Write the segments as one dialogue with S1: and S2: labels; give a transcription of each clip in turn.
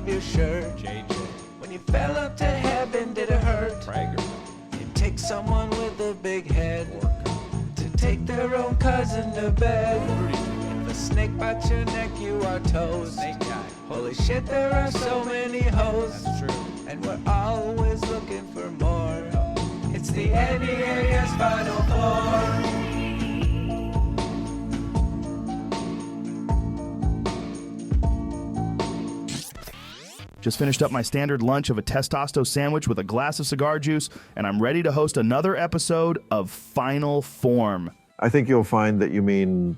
S1: of your shirt.
S2: JJ.
S1: When you fell up to heaven, did it hurt?
S2: Prager.
S1: It takes someone with a big head to take their own cousin to bed. If a snake bites your neck, you are toast.
S2: Snake guy.
S1: Holy shit, there are so many hoes.
S2: That's true.
S1: And we're always looking for more. It's the NEAS Final Four.
S3: Just finished up my standard lunch of a testosterone sandwich with a glass of cigar juice, and I'm ready to host another episode of Final Form.
S4: I think you'll find that you mean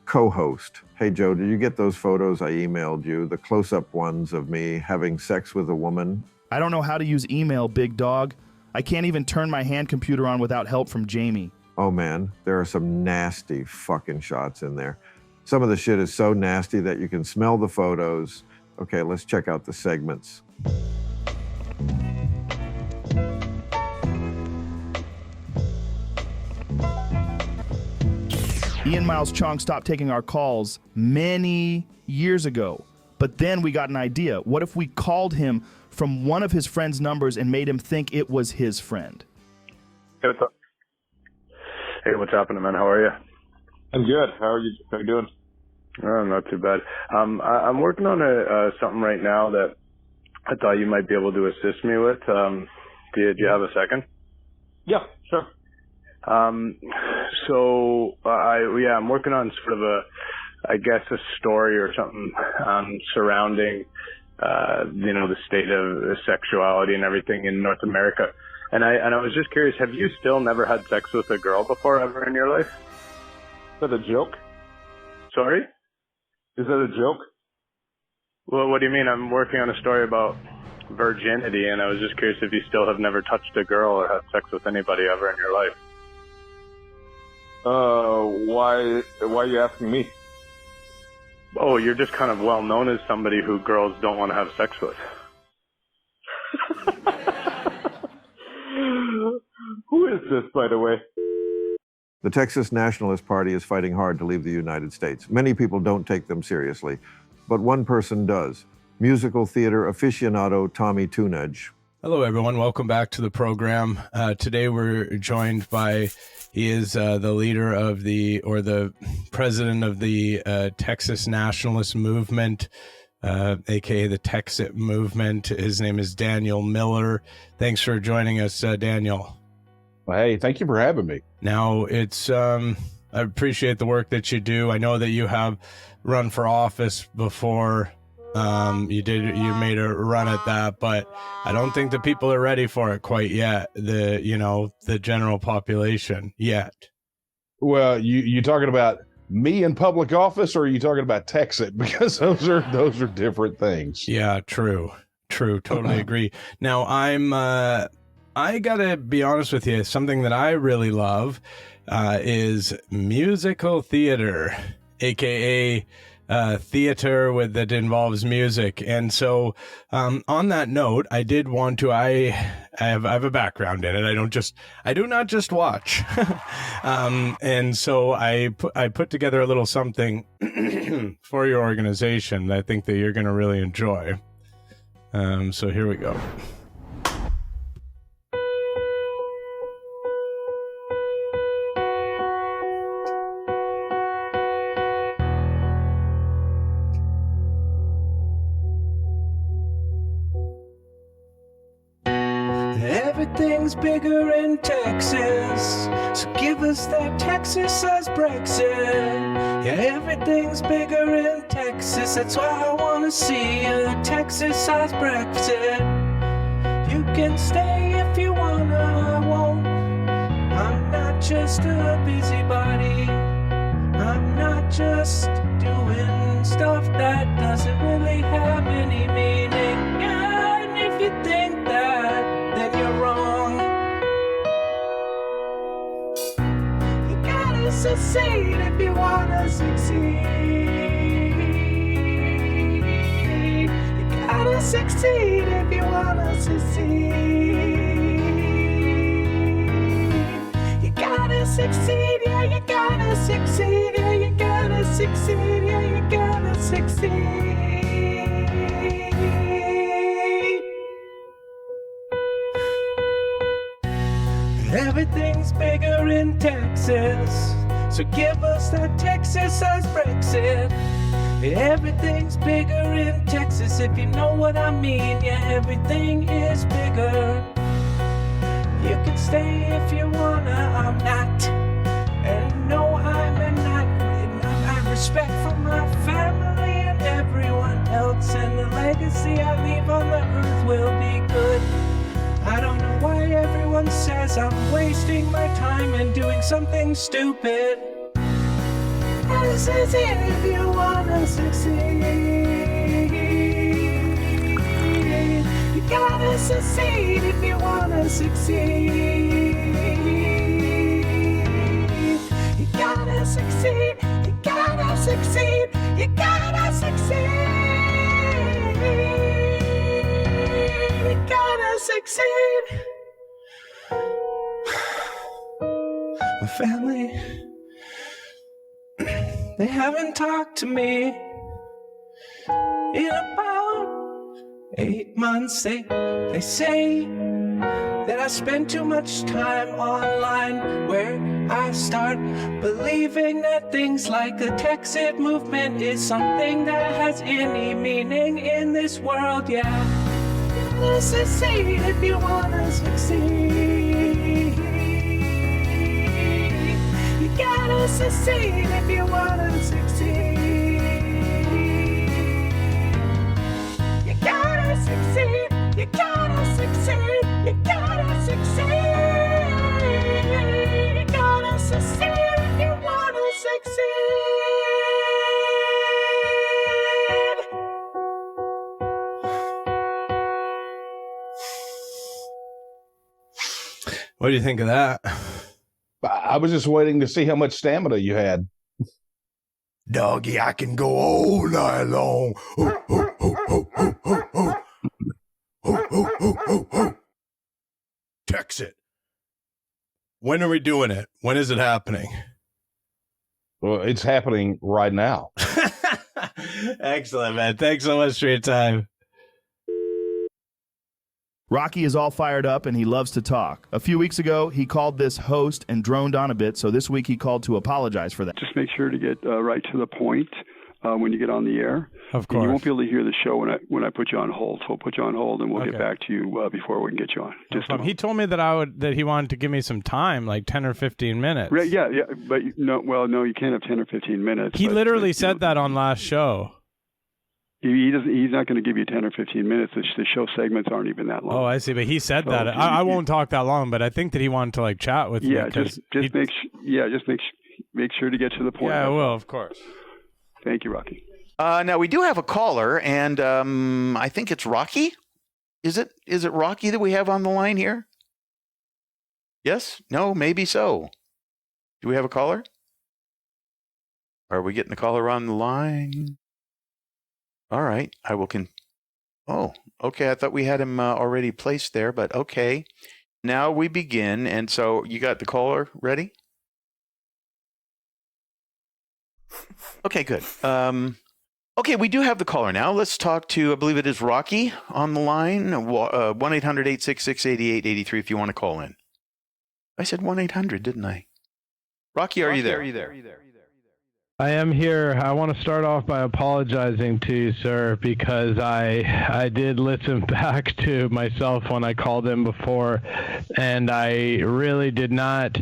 S4: co-host. Hey, Joe, did you get those photos I emailed you, the close-up ones of me having sex with a woman?
S3: I don't know how to use email, big dog. I can't even turn my hand computer on without help from Jamie.
S4: Oh, man, there are some nasty fucking shots in there. Some of the shit is so nasty that you can smell the photos. Okay, let's check out the segments.
S3: Ian Miles Cheong stopped taking our calls many years ago. But then we got an idea. What if we called him from one of his friend's numbers and made him think it was his friend?
S5: Hey, what's up? Hey, what's happening, man? How are you?
S6: I'm good. How are you doing?
S5: Oh, not too bad. I'm working on something right now that I thought you might be able to assist me with. Do you have a second?
S6: Yeah, sure.
S5: I'm working on sort of a story or something surrounding, the state of sexuality and everything in North America. And I was just curious, have you still never had sex with a girl before ever in your life?
S6: Is that a joke?
S5: Sorry?
S6: Is that a joke?
S5: Well, what do you mean? I'm working on a story about virginity, and I was just curious if you still have never touched a girl or had sex with anybody ever in your life.
S6: Why are you asking me?
S5: Oh, you're just kind of well known as somebody who girls don't want to have sex with.
S6: Who is this, by the way?
S4: The Texas Nationalist Party is fighting hard to leave the United States. Many people don't take them seriously, but one person does. Musical theater aficionado Tommy Tunedge.
S2: Hello, everyone. Welcome back to the program. Today we're joined by, he is the leader of the president of the Texas Nationalist Movement, aka the Texit Movement. His name is Daniel Miller. Thanks for joining us, Daniel.
S6: Well, hey, thank you for having me.
S2: Now, it's I appreciate the work that you do. I know that you have run for office before. You made a run at that, but I don't think the people are ready for it quite yet. The general population yet.
S6: Well, you talking about me in public office, or are you talking about Texit? Because those are different things.
S2: Yeah, true. Totally agree. Now, I gotta be honest with you. Something that I really love is musical theater, aka theater that involves music. And so on that note, I did want to, I have a background in it. I do not just watch. And so I put together a little something for your organization that I think that you're going to really enjoy. So here we go.
S1: Everything's bigger in Texas, so give us that Texas-sized Brexit. Yeah, everything's bigger in Texas, that's why I wanna see a Texas-sized Brexit. You can stay if you wanna, I won't. I'm not just a busybody. I'm not just doing stuff that doesn't really have any meaning. Yeah, and if you think that, then you're wrong. You gotta succeed if you wanna succeed. You gotta succeed if you wanna succeed. You gotta succeed, yeah, you gotta succeed, yeah, you gotta succeed, yeah, you gotta succeed. in Texas. So give us that Texas-sized Brexit. Everything's bigger in Texas, if you know what I mean. Yeah, everything is bigger. You can stay if you wanna, I'm not. And no, I'm not. And I have respect for my family and everyone else. And the legacy I leave on the earth will be good. I don't know why everyone says I'm wasting my time and doing something stupid. This is it if you wanna succeed. You gotta succeed if you wanna succeed. You gotta succeed. You gotta succeed. You gotta succeed. You gotta succeed. My family, they haven't talked to me in about 8 months. They say that I spend too much time online, where I start believing that things like the Texit movement is something that has any meaning in this world. Yeah, you gotta succeed if you wanna succeed. You gotta succeed if you wanna succeed. You gotta succeed. You gotta succeed. You gotta succeed. You gotta succeed if you wanna succeed.
S2: What do you think of that?
S6: I was just waiting to see how much stamina you had.
S2: Doggy, I can go all night long. Texit. When are we doing it? When is it happening?
S6: Well, it's happening right now.
S2: Excellent, man. Thanks so much for your time.
S3: Rocky is all fired up and he loves to talk. A few weeks ago, he called this host and droned on a bit, so this week he called to apologize for that.
S7: Just make sure to get right to the point when you get on the air.
S2: Of
S7: And
S2: course.
S7: you won't be able to hear the show when I put you on hold. So we'll put you on hold and we'll get back to you before we can get you on.
S2: He told me that he wanted to give me some time, like 10 or 15 minutes.
S7: Right, yeah, but no, you can't have 10 or 15 minutes.
S2: He literally said that on last show.
S7: He doesn't. He's not going to give you 10 or 15 minutes. The show segments aren't even that long.
S2: Oh, I see. But he said
S7: So
S2: that. I won't talk that long, but I think that he wanted to like chat with me.
S7: Just make sure to get to the point.
S2: Yeah, I will, of course.
S7: Thank you, Rocky.
S8: Now we do have a caller, and I think it's Rocky. Is it Rocky that we have on the line here? Yes? No? Maybe so. Do we have a caller? Are we getting the caller on the line? All right. Oh, okay. I thought we had him already placed there, but okay. Now we begin. And so you got the caller ready? Okay, good. Okay, we do have the caller now. Let's talk to, I believe it is Rocky on the line, 1-800-866-8883 if you want to call in. I said 1-800, didn't I? Rocky, are you there?
S9: I am here. I want to start off by apologizing to you, sir, because I did listen back to myself when I called in before, and I really did not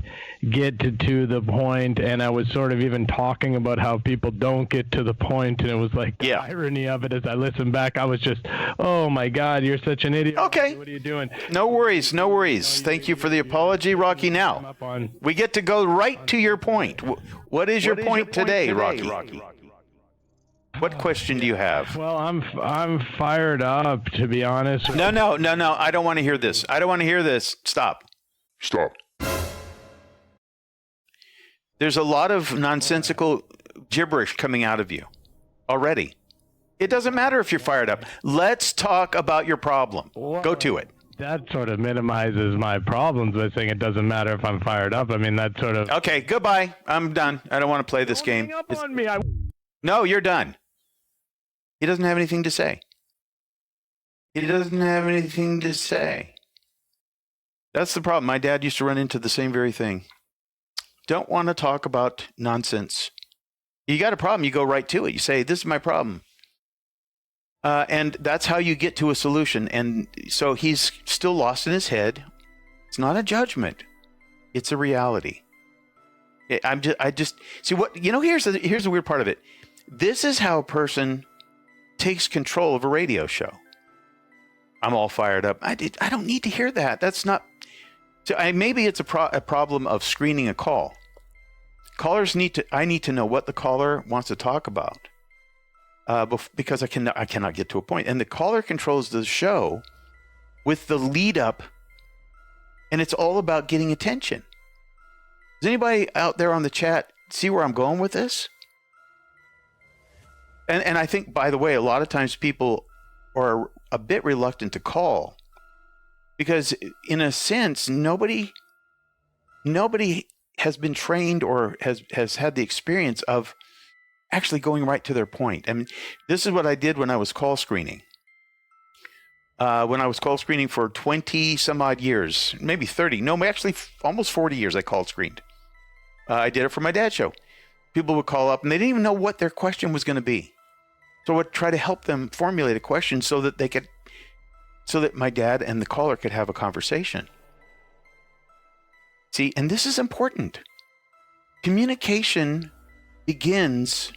S9: get to the point, and I was sort of even talking about how people don't get to the point, and it was like the irony of it as I listened back. I was just, oh my God, you're such an idiot.
S8: Okay.
S9: What are you doing?
S8: No worries, no worries. Thank you for the apology, Rocky. Now, we get to go right to your point. What is your point today, Rocky? What question do you have?
S9: Well, I'm fired up, to be honest.
S8: No. I don't want to hear this. I don't want to hear this. Stop. There's a lot of nonsensical gibberish coming out of you already. It doesn't matter if you're fired up. Let's talk about your problem. Go to it.
S9: That sort of minimizes my problems by saying it doesn't matter if I'm fired up. I mean, that sort of...
S8: Okay, goodbye. I'm done. I don't want to play this game.
S9: Hang up on me.
S8: No, you're done. He doesn't have anything to say. That's the problem. My dad used to run into the same very thing. don't want to talk about nonsense. You got a problem, you go right to it. You say, this is my problem. And that's how you get to a solution. And so he's still lost in his head. It's not a judgment. It's a reality. I just see what, here's the weird part of it. This is how a person takes control of a radio show. I'm all fired up. I don't need to hear that. That's not. So maybe it's a problem of screening a call. Callers I need to know what the caller wants to talk about, because I cannot get to a point. And the caller controls the show with the lead up, and it's all about getting attention. Does anybody out there on the chat see where I'm going with this? And I think, by the way, a lot of times people are a bit reluctant to call because, in a sense, nobody has been trained or has had the experience of actually going right to their point. I mean, this is what I did when I was call screening. When I was call screening for 20 some odd years, maybe 30, no, actually almost 40 years I called screened. I did it for my dad's show. People would call up and they didn't even know what their question was going to be. So I would try to help them formulate a question so that my dad and the caller could have a conversation. See, and this is important. Communication begins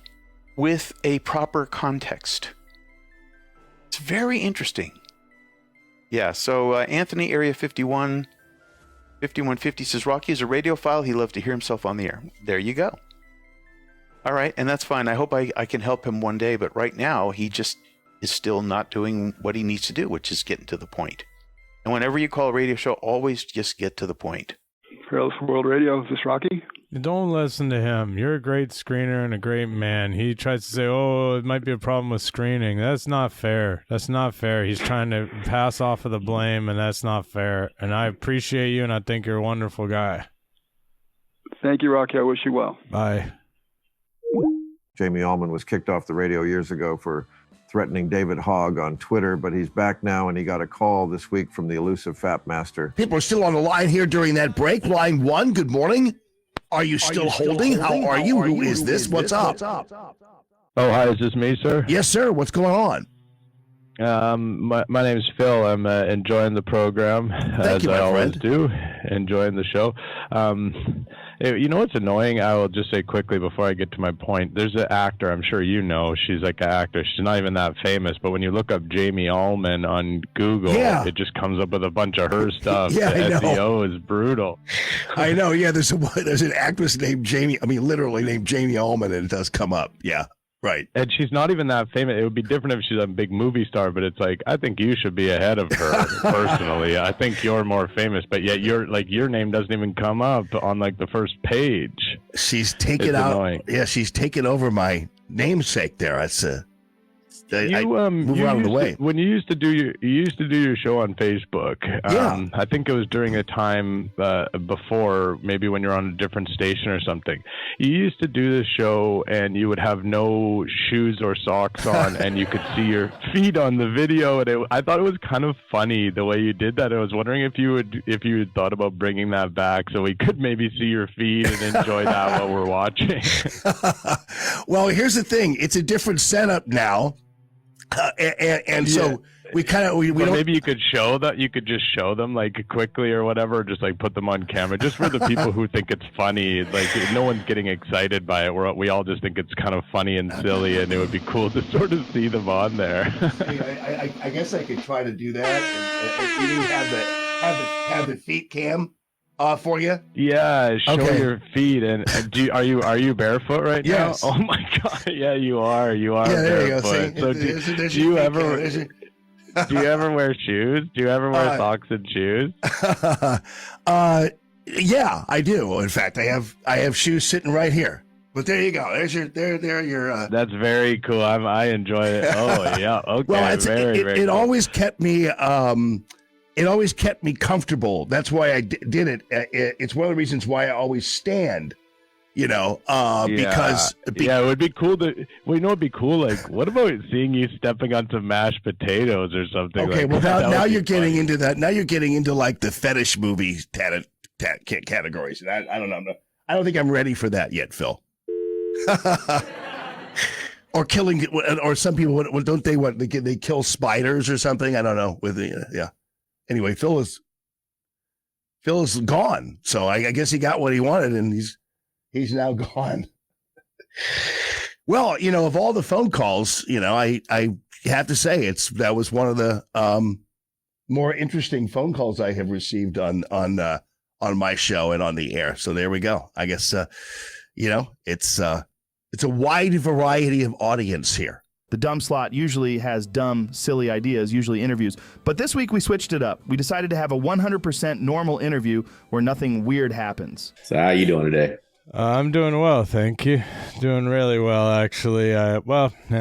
S8: with a proper context. It's very interesting. Yeah, so Anthony, Area 5150 says, Rocky is a radiophile. He loves to hear himself on the air. There you go. All right, and that's fine. I hope I can help him one day, but right now he just is still not doing what he needs to do, which is getting to the point. And whenever you call a radio show, always just get to the point.
S7: Fearless World Radio, is this Rocky?
S9: Don't listen to him. You're a great screener and a great man. He tries to say, oh, it might be a problem with screening. That's not fair. That's not fair. He's trying to pass off of the blame, and that's not fair. And I appreciate you, and I think you're a wonderful guy.
S7: Thank you, Rocky. I wish you well.
S9: Bye.
S4: Jamie Allman was kicked off the radio years ago for threatening David Hogg on Twitter, but he's back now, and he got a call this week from the elusive Fap Master.
S10: People are still on the line here during that break. Line 1, good morning. Are you still holding? How are you? Who is this? What's up?
S9: Oh, hi. Is this me, sir?
S10: Yes, sir. What's going on?
S9: My name's Phil. I'm enjoying the program, as I always do, enjoying the show. You know what's annoying? I will just say quickly before I get to my point. There's an actor, I'm sure you know. She's like an actor. She's not even that famous, but when you look up Jamie Allman on Google, it just comes up with a bunch of her stuff.
S10: Yeah,
S9: the
S10: I know.
S9: SEO is brutal.
S10: I know. Yeah, there's an actress named Jamie. I mean, literally named Jamie Allman, and it does come up. Yeah. Right.
S9: And she's not even that famous. It would be different if she's a big movie star, but it's like, I think you should be ahead of her personally. I think you're more famous, but yet your name doesn't even come up on like the first page.
S10: She's taken out. Annoying. Yeah, she's taken over my namesake there. That's move out of the way.
S9: When you used to do your show on Facebook, I think it was during a time before, maybe when you're on a different station or something. You used to do this show, and you would have no shoes or socks on, and you could see your feet on the video. And I thought it was kind of funny the way you did that. I was wondering if you had thought about bringing that back so we could maybe see your feet and enjoy that while we're watching.
S10: Well, here's the thing: it's a different setup now. So we don't.
S9: Maybe you could show that. You could just show them like quickly or whatever. Just like put them on camera, just for the people who think it's funny. Like no one's getting excited by it. We all just think it's kind of funny and silly, and it would be cool to sort of see them on there.
S10: I guess I could try to do that. And you have the feet cam for you.
S9: Yeah, show your feet. And are you barefoot right now?
S10: Yes.
S9: Oh my God! Yeah, you are. You are.
S10: Yeah, there
S9: barefoot.
S10: you go.
S9: So do you ever? Do you ever wear shoes? Do you ever wear socks and shoes?
S10: Yeah, I do. In fact, I have shoes sitting right here. But there you go. There's your
S9: That's very cool. I enjoy it. Oh yeah. Okay.
S10: Well,
S9: very
S10: it
S9: cool.
S10: always kept me. It always kept me comfortable. That's why I did it. It's one of the reasons why I always stand. Because
S9: it would be cool to. Well, it'd be cool. Like, what about seeing you stepping on some mashed potatoes or something?
S10: Okay,
S9: like
S10: well now you're getting into that. Now you're getting into like the fetish movie categories, and I don't know. I don't think I'm ready for that yet, Phil. Or killing, or some people, don't they want, they kill spiders or something? I don't know. Yeah. Anyway, Phil is gone. So I guess he got what he wanted, and he's now gone. Well, of all the phone calls, I have to say that was one of the more interesting phone calls I have received on my show and on the air. So there we go. I guess it's a wide variety of audience here.
S3: The dumb slot usually has dumb, silly ideas, usually interviews. But this week we switched it up. We decided to have a 100% normal interview where nothing weird happens.
S11: So how are you doing today?
S2: I'm doing well, thank you. Doing really well, actually.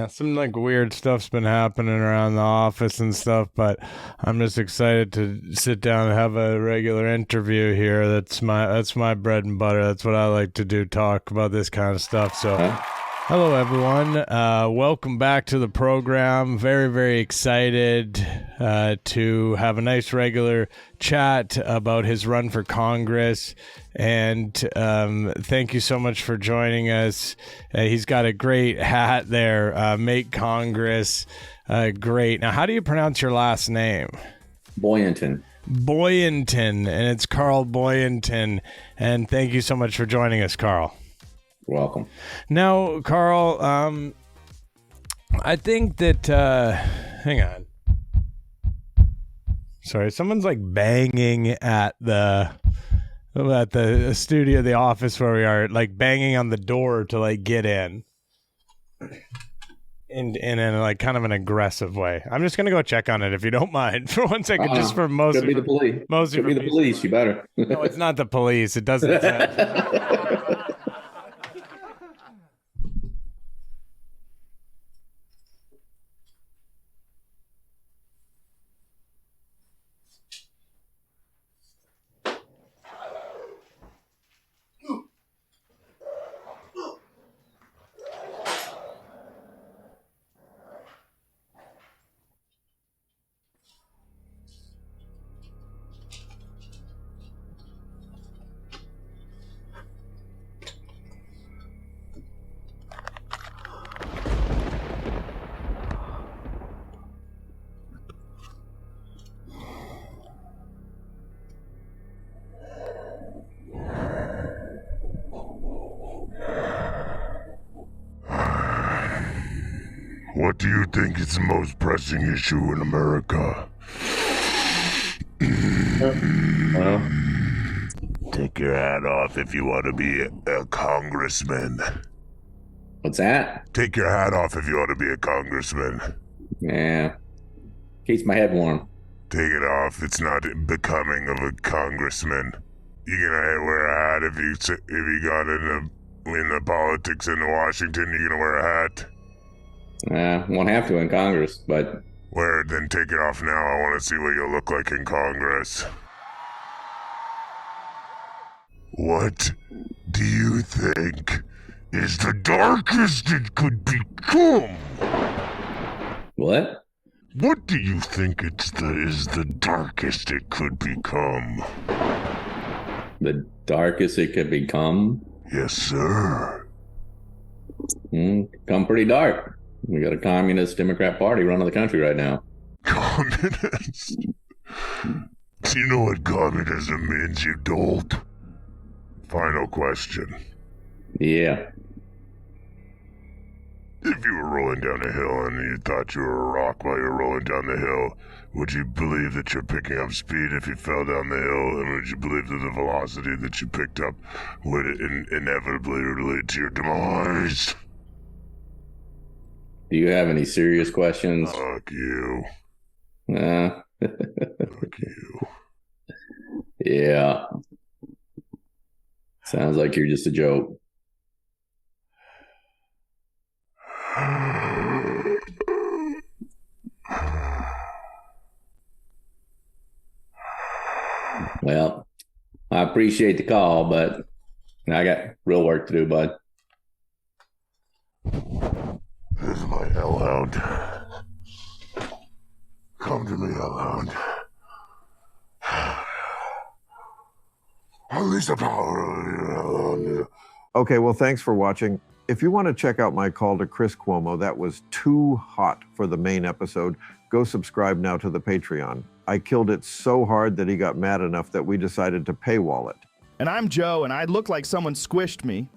S2: Some weird stuff's been happening around the office and stuff, but I'm just excited to sit down and have a regular interview here. That's my bread and butter. That's what I like to do, talk about this kind of stuff. So. Hello, everyone. Welcome back to the program. Very, very excited to have a nice regular chat about his run for Congress. And thank you so much for joining us. He's got a great hat there. Make Congress great. Now, how do you pronounce your last name?
S11: Boyenton.
S2: Boyenton. And it's Carl Boyenton. And thank you so much for joining us, Carl.
S11: You're welcome.
S2: Now, Carl, I think that, hang on. Sorry, someone's banging at the studio, the office where we are, banging on the door to get in. In kind of an aggressive way. I'm just going to go check on it if you don't mind for 1 second, just for most
S11: could be the police. Could be the police, you better.
S2: No, it's not the police. It doesn't.
S12: What do you think is the most pressing issue in America?
S11: Well,
S12: take your hat off if you want to be a congressman.
S11: What's that?
S12: Take your hat off if you want to be a congressman.
S11: Yeah. Keeps my head warm.
S12: Take it off. It's not becoming of a congressman. You're gonna wear a hat if you got in the politics in Washington. You're gonna wear a hat.
S11: Won't have to in Congress, but...
S12: Wear it, then take it off now. I want to see what you'll look like in Congress. What do you think is the darkest it could become?
S11: What?
S12: What do you think is the darkest it could become?
S11: The darkest it could become?
S12: Yes, sir.
S11: Become pretty dark. We got a communist Democrat party running the country right now.
S12: Communist? Do you know what communism means, you dolt? Final question.
S11: Yeah.
S12: If you were rolling down a hill and you thought you were a rock while you were rolling down the hill, would you believe that you're picking up speed if you fell down the hill? And would you believe that the velocity that you picked up would inevitably lead to your demise?
S11: Do you have any serious questions?
S12: Fuck you.
S11: Fuck
S12: you.
S11: Yeah. Sounds like you're just a joke. Well, I appreciate the call, but I got real work to do, bud.
S12: This is my hellhound. Come to me, hellhound. Unleash the power.
S4: Okay, well, thanks for watching. If you want to check out my call to Chris Cuomo, that was too hot for the main episode, go subscribe now to the Patreon. I killed it so hard that he got mad enough that we decided to paywall it.
S3: And I'm Joe, and I look like someone squished me.